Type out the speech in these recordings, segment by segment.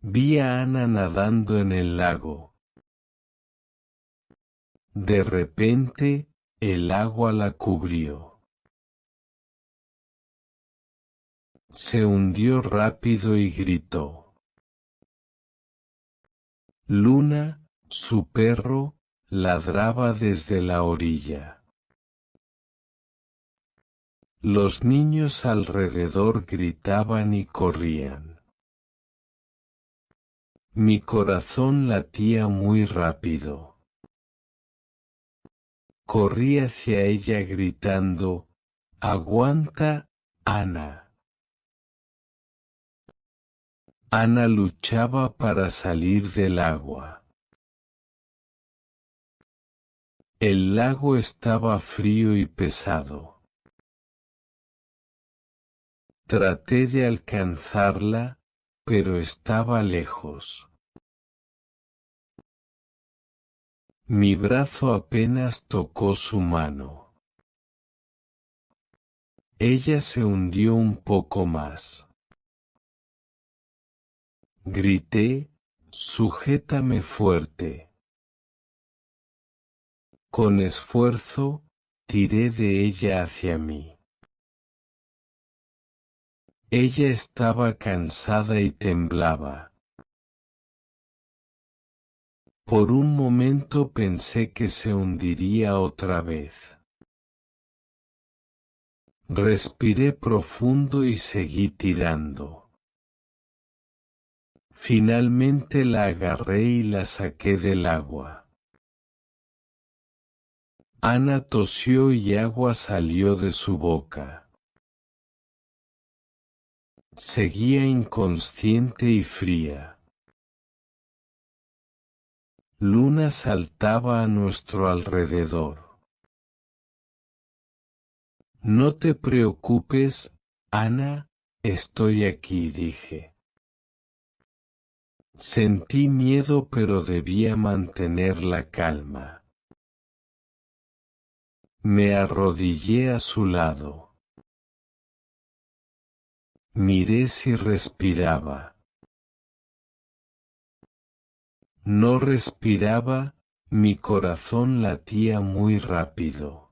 Vi a Ana nadando en el lago. De repente, el agua la cubrió. Se hundió rápido y gritó. Luna, su perro, ladraba desde la orilla. Los niños alrededor gritaban y corrían. Mi corazón latía muy rápido. Corrí hacia ella gritando, «¡Aguanta, Ana!». Ana luchaba para salir del agua. El lago estaba frío y pesado. Traté de alcanzarla, pero estaba lejos. Mi brazo apenas tocó su mano. Ella se hundió un poco más. Grité, «¡Sujétame fuerte!». Con esfuerzo, tiré de ella hacia mí. Ella estaba cansada y temblaba. Por un momento pensé que se hundiría otra vez. Respiré profundo y seguí tirando. Finalmente la agarré y la saqué del agua. Ana tosió y agua salió de su boca. Seguía inconsciente y fría. Luna saltaba a nuestro alrededor. No te preocupes, Ana, estoy aquí, dije. Sentí miedo pero debía mantener la calma. Me arrodillé a su lado. Miré si respiraba. No respiraba, mi corazón latía muy rápido.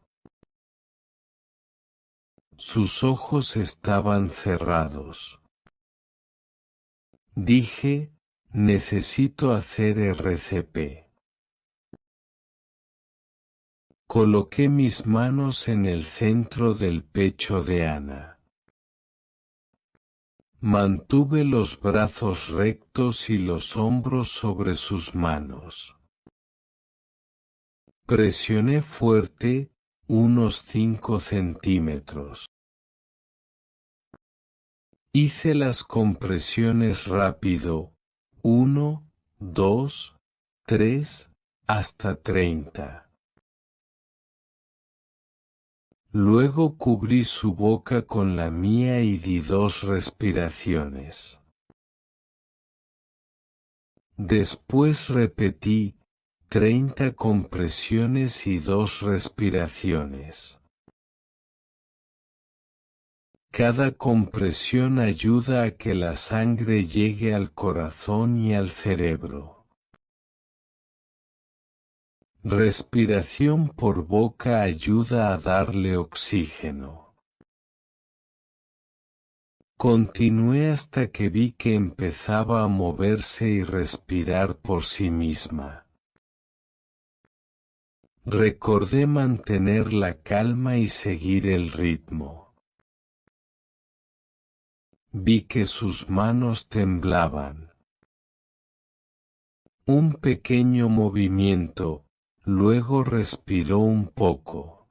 Sus ojos estaban cerrados. Dije, necesito hacer RCP. Coloqué mis manos en el centro del pecho de Ana. Mantuve los brazos rectos y los hombros sobre sus manos. Presioné fuerte, unos 5 centímetros. Hice las compresiones rápido, 1, 2, 3, hasta 30. Luego cubrí su boca con la mía y di 2 respiraciones. Después repetí 30 compresiones y 2 respiraciones. Cada compresión ayuda a que la sangre llegue al corazón y al cerebro. Respiración por boca ayuda a darle oxígeno. Continué hasta que vi que empezaba a moverse y respirar por sí misma. Recordé mantener la calma y seguir el ritmo. Vi que sus manos temblaban. Un pequeño movimiento, luego respiró un poco.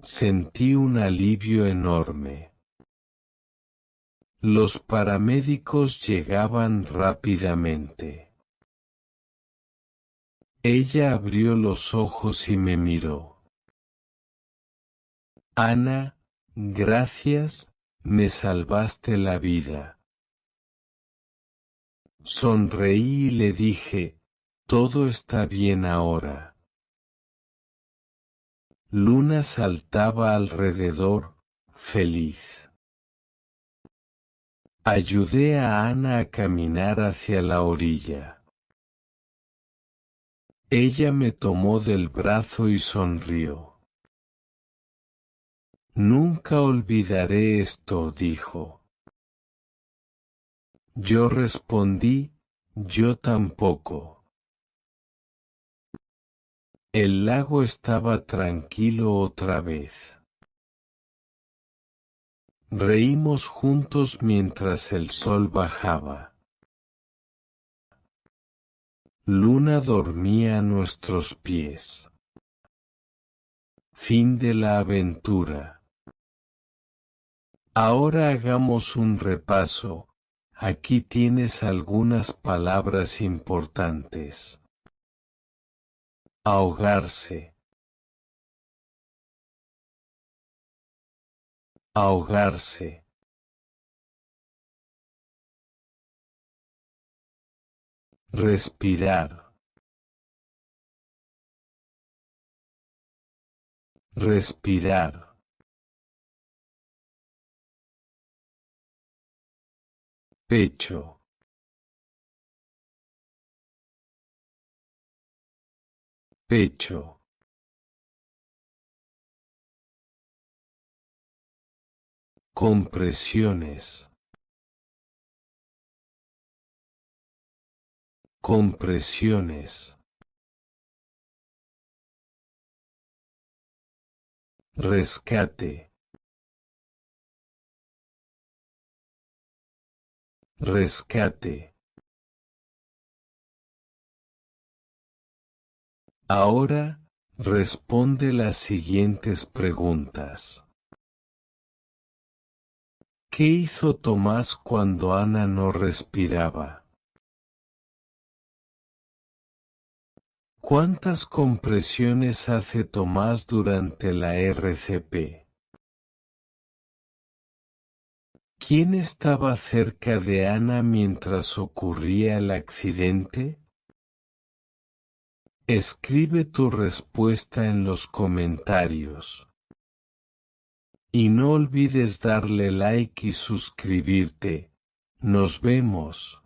Sentí un alivio enorme. Los paramédicos llegaban rápidamente. Ella abrió los ojos y me miró. Ana, gracias, me salvaste la vida. Sonreí y le dije, todo está bien ahora. Luna saltaba alrededor, feliz. Ayudé a Ana a caminar hacia la orilla. Ella me tomó del brazo y sonrió. Nunca olvidaré esto, dijo. Yo respondí, yo tampoco. El lago estaba tranquilo otra vez. Reímos juntos mientras el sol bajaba. Luna dormía a nuestros pies. Fin de la aventura. Ahora hagamos un repaso. Aquí tienes algunas palabras importantes. Ahogarse. Ahogarse. Respirar. Respirar. Pecho. Pecho. Compresiones. Compresiones. Rescate. Rescate. Ahora, responde las siguientes preguntas. ¿Qué hizo Tomás cuando Ana no respiraba? ¿Cuántas compresiones hace Tomás durante la RCP? ¿Quién estaba cerca de Ana mientras ocurría el accidente? Escribe tu respuesta en los comentarios. Y no olvides darle like y suscribirte. Nos vemos.